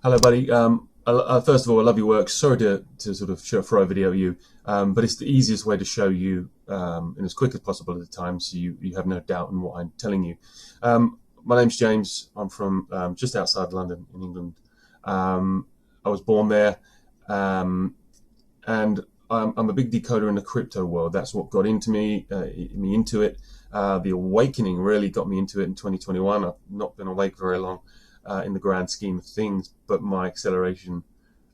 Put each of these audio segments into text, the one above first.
Hello, buddy. First of all, I love your work. Sorry to sort of throw a video at you, but it's the easiest way to show you in as quick as possible at the time, so you have no doubt in what I'm telling you. My name's James. I'm from just outside London in England. I was born there, and I'm a big decoder in the crypto world. That's what got into me into it. The awakening really got me into it in 2021. I've not been awake very long in the grand scheme of things, but my acceleration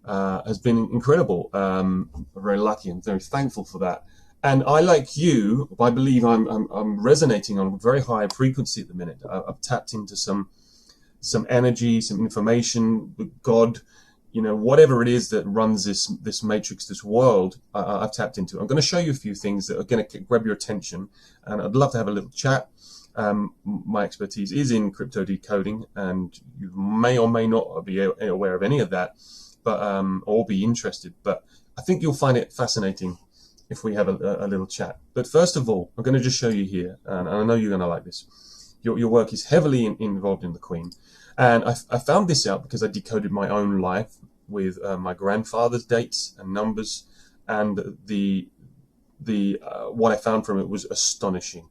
has been incredible. I'm very lucky and very thankful for that. And I, like you, I believe I'm resonating on a very high frequency at the minute. I've tapped into some energy, some information, God, whatever it is that runs this matrix, this world. I've tapped into. I'm going to show you a few things that are going to grab your attention, and I'd love to have a little chat. My expertise is in crypto decoding, and you may or may not be aware of any of that, but or be interested. But I think you'll find it fascinating if we have a little chat. But first of all, I'm going to just show you here, and I know you're going to like this. Your work is heavily involved in the Queen, and I found this out because I decoded my own life with my grandfather's dates and numbers, and the what I found from it was astonishing.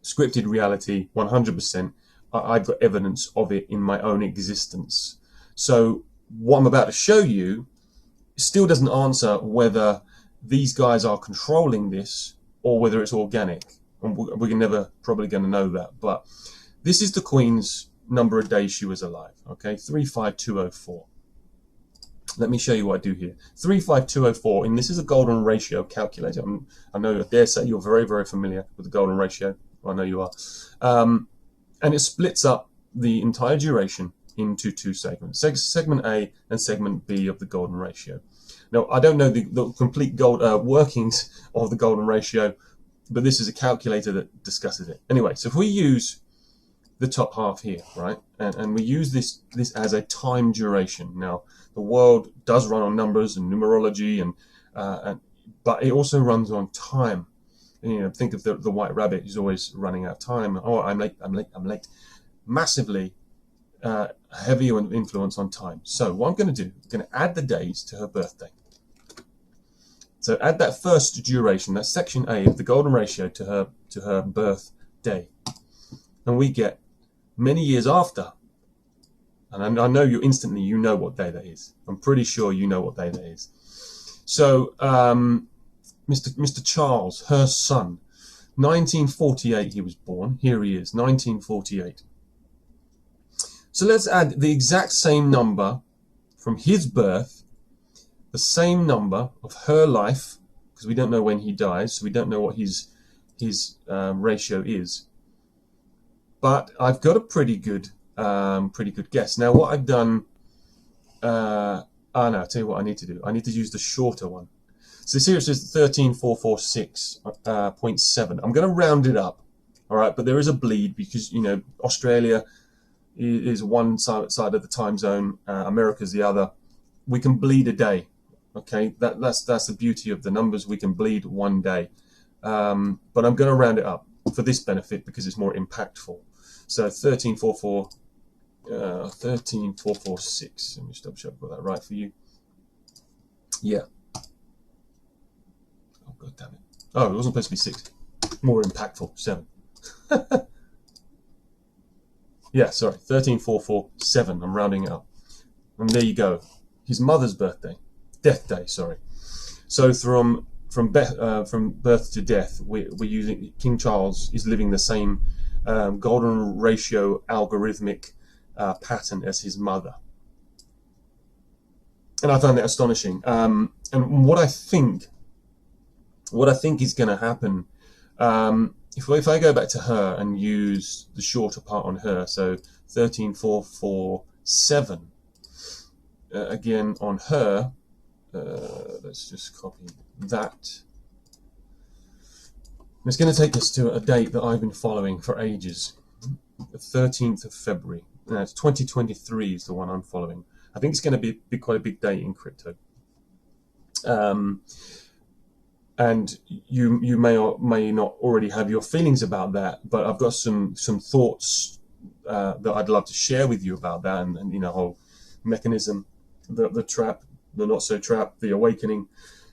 Scripted reality, 100%. I've got evidence of it in my own existence. So what I'm about to show you still doesn't answer whether these guys are controlling this or whether it's organic. And we're never probably going to know that. But this is the Queen's number of days she was alive. Okay, 35204. Let me show you what I do here. 35204, and this is a golden ratio calculator. I know, I dare say you're very, very familiar with the golden ratio. I know you are. And it splits up the entire duration into two segments, segment A and segment B of the golden ratio. Now, I don't know the complete workings of the golden ratio, but this is a calculator that discusses it. Anyway, so if we use the top half here, right, and we use this as a time duration. Now, the world does run on numbers and numerology, but it also runs on time. Think of the white rabbit who's always running out of time. Oh, I'm late. Massively heavy influence on time. So what I'm going to do, I'm going to add the days to her birthday. So add that first duration, that's section A of the golden ratio to her birthday, and we get many years after. And I know you instantly, know what day that is. I'm pretty sure you know what day that is. So Mr. Charles, her son, 1948 he was born. Here he is, 1948. So let's add the exact same number from his birth, the same number of her life, because we don't know when he dies, so we don't know what his ratio is. But I've got a pretty good guess. Now, what I've done, no, I'll tell you what I need to do. I need to use the shorter one. So this here it says 13446.7. I'm going to round it up, all right? But there is a bleed because, Australia is one side of the time zone, America's the other. We can bleed a day, okay? That's the beauty of the numbers. We can bleed one day. But I'm going to round it up for this benefit because it's more impactful. So 13446. Let me just double check I've got that right for you. Yeah. Oh, God damn it. Oh, it wasn't supposed to be 6. More impactful, 7. Yeah, sorry, 13447. I'm rounding it up. And there you go. His mother's death day, sorry. So from birth to death, we're using, King Charles is living the same golden ratio algorithmic pattern as his mother. And I found that astonishing. And what I think is going to happen, if I go back to her and use the shorter part on her, so 13447, again on her, let's just copy that. It's going to take us to a date that I've been following for ages, the 13th of February. Now, it's 2023 is the one I'm following. I think it's going to be quite a big date in crypto. And you may or may not already have your feelings about that, but I've got some thoughts that I'd love to share with you about that, and mechanism, the trap, the not so trap, the awakening,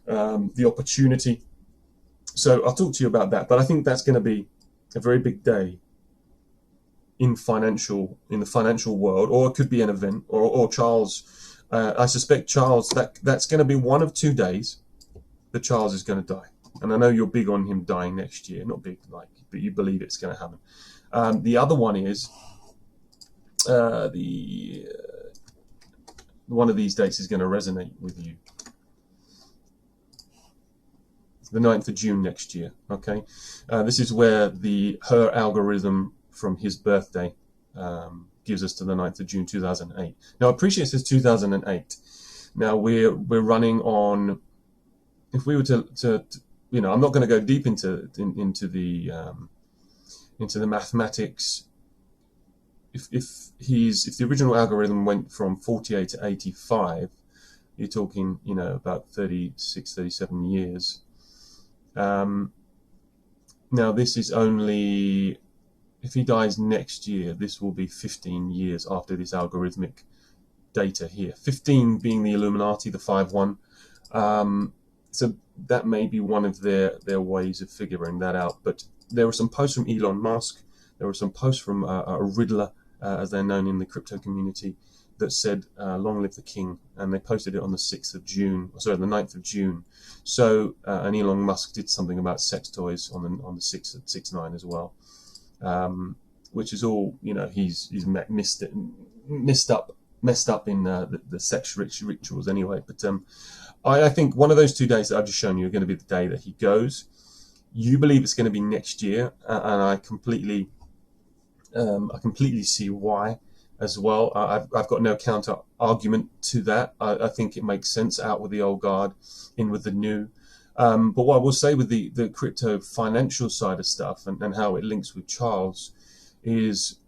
the opportunity. So I'll talk to you about that. But I think that's going to be a very big day in the financial world, or it could be an event, or Charles. I suspect Charles, that's going to be one of 2 days that Charles is going to die. And I know you're big on him dying next year. Not big, like, but you believe it's going to happen. The other one is one of these dates is going to resonate with you. The 9th of June next year. Okay, this is where her algorithm from his birthday gives us to the 9th of June 2008. Now, I appreciate it says 2008. Now we're running on. If we were to you know, I'm not going to go deep into the mathematics. If the original algorithm went from 48 to 85, you're talking, you know, about 36, 37 years. Now this is only, if he dies next year, this will be 15 years after this algorithmic data here. 15 being the Illuminati, the 5-1. So that may be one of their ways of figuring that out. But there were some posts from Elon Musk. There were some posts from a Riddler, as they're known in the crypto community, that said, long live the king. And they posted it on the 6th of June, sorry, the 9th of June. So, and Elon Musk did something about sex toys on the 6th at 6/9 as well. Which is all, you know, he's messed up in the sex rituals anyway. But I think one of those 2 days that I've just shown you are going to be the day that he goes. You believe it's going to be next year, and I completely see why as well. I've got no counter argument to that. I think it makes sense. Out with the old guard, in with the new. But what I will say with the crypto financial side of stuff and how it links with Charles is,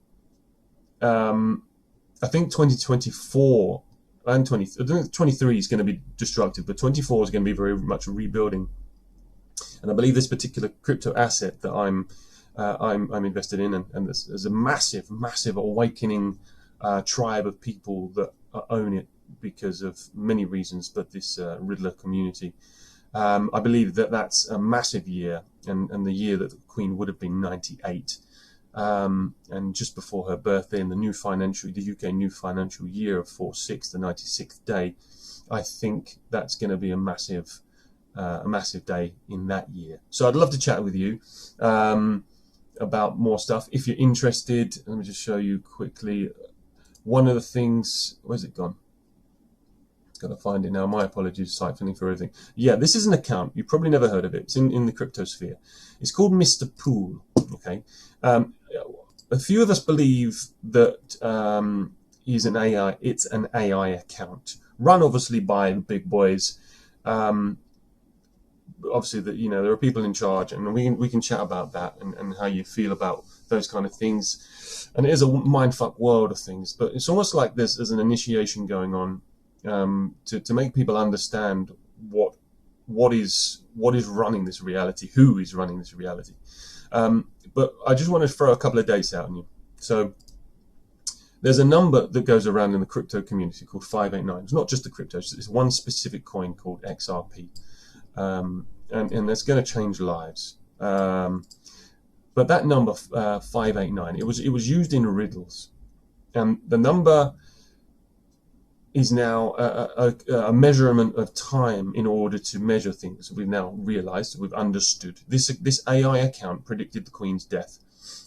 I think 2024 and 23 is going to be destructive, but 24 is going to be very much rebuilding. And I believe this particular crypto asset that I'm invested in, and there's a massive awakening tribe of people that own it because of many reasons, but this Riddler community. I believe that that's a massive year, and the year that the Queen would have been 98. And just before her birthday in the UK new financial year of 4/6, the 96th day, I think that's going to be a massive day in that year. So I'd love to chat with you about more stuff if you're interested. Let me just show you quickly. One of the things, where's it gone? Got to find it now. My apologies, siphoning for everything. Yeah, this is an account. You've probably never heard of it. It's in the crypto sphere. It's called Mr. Pool. Okay. A few of us believe that he's an AI. It's an AI account run obviously by the big boys. Obviously, that, you know, there are people in charge, and we can chat about that and how you feel about those kind of things. And it is a mindfuck world of things, but it's almost like there's an initiation going on. To make people understand what is running this reality, who is running this reality. But I just want to throw a couple of dates out on you. So there's a number that goes around in the crypto community called 589. It's not just the crypto, it's one specific coin called XRP. And that's going to change lives. But that number 589, it was used in riddles, and the number is now a measurement of time in order to measure things. We've now realized, we've understood. This AI account predicted the Queen's death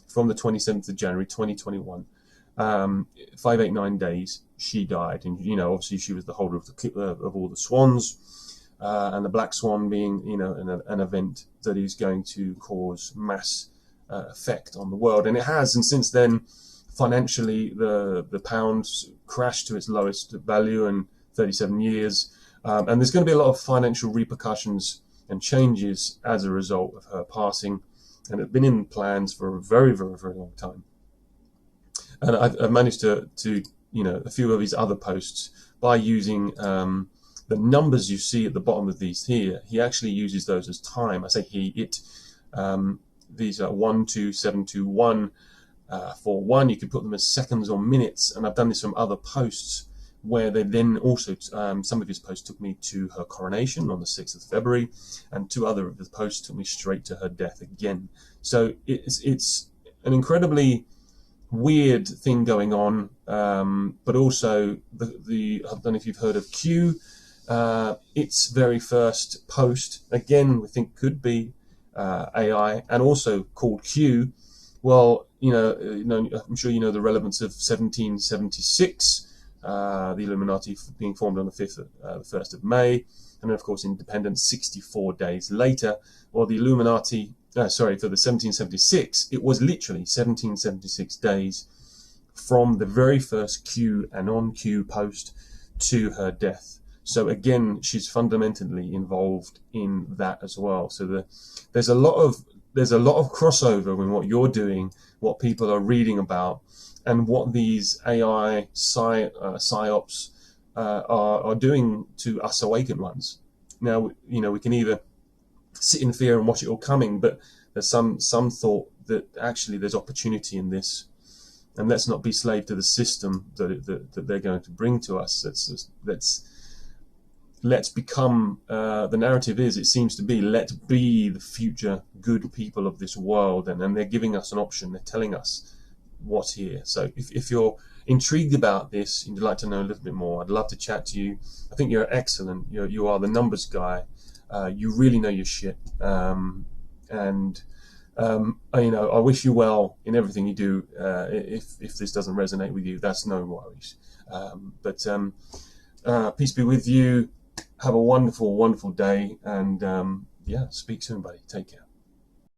from the 27th of January 2021. 589 days she died, and you know, obviously she was the holder of all the swans, and the black swan being, you know, an event that is going to cause mass effect on the world, and it has. And since then, financially, the pound crashed to its lowest value in 37 years, and there's going to be a lot of financial repercussions and changes as a result of her passing, and it's been in plans for a very, very, very long time. And I've managed to you know, a few of his other posts by using the numbers you see at the bottom of these here. He actually uses those as time. I say it. These are 1, 2, 7, 2, 1. For 1, you could put them as seconds or minutes, and I've done this from other posts where they then also, some of his posts took me to her coronation on the 6th of February, and 2 other of the posts took me straight to her death again. So it's an incredibly weird thing going on, but also I don't know if you've heard of Q. Its very first post, again, we think could be AI, and also called Q. Well, I'm sure you know the relevance of 1776, the Illuminati being formed on the 1st of May, and then of course independence 64 days later. Well, the Illuminati, for the 1776, it was literally 1776 days from the very first Q and on Q post to her death. So again, she's fundamentally involved in that as well. So there's a lot of crossover in what you're doing, what people are reading about, and what these AI psyops are doing to us awakened ones. Now, we can either sit in fear and watch it all coming, but there's some thought that actually there's opportunity in this, and let's not be slave to the system that they're going to bring to us. Let's become, the narrative is, it seems to be, let's be the future good people of this world, and they're giving us an option. They're telling us what's here. So if you're intrigued about this and you'd like to know a little bit more, I'd love to chat to you. I think you're excellent. You are the numbers guy. You really know your shit. I wish you well in everything you do. If this doesn't resonate with you, that's no worries. Peace be with you. Have a wonderful, wonderful day, and speak soon, buddy. Take care.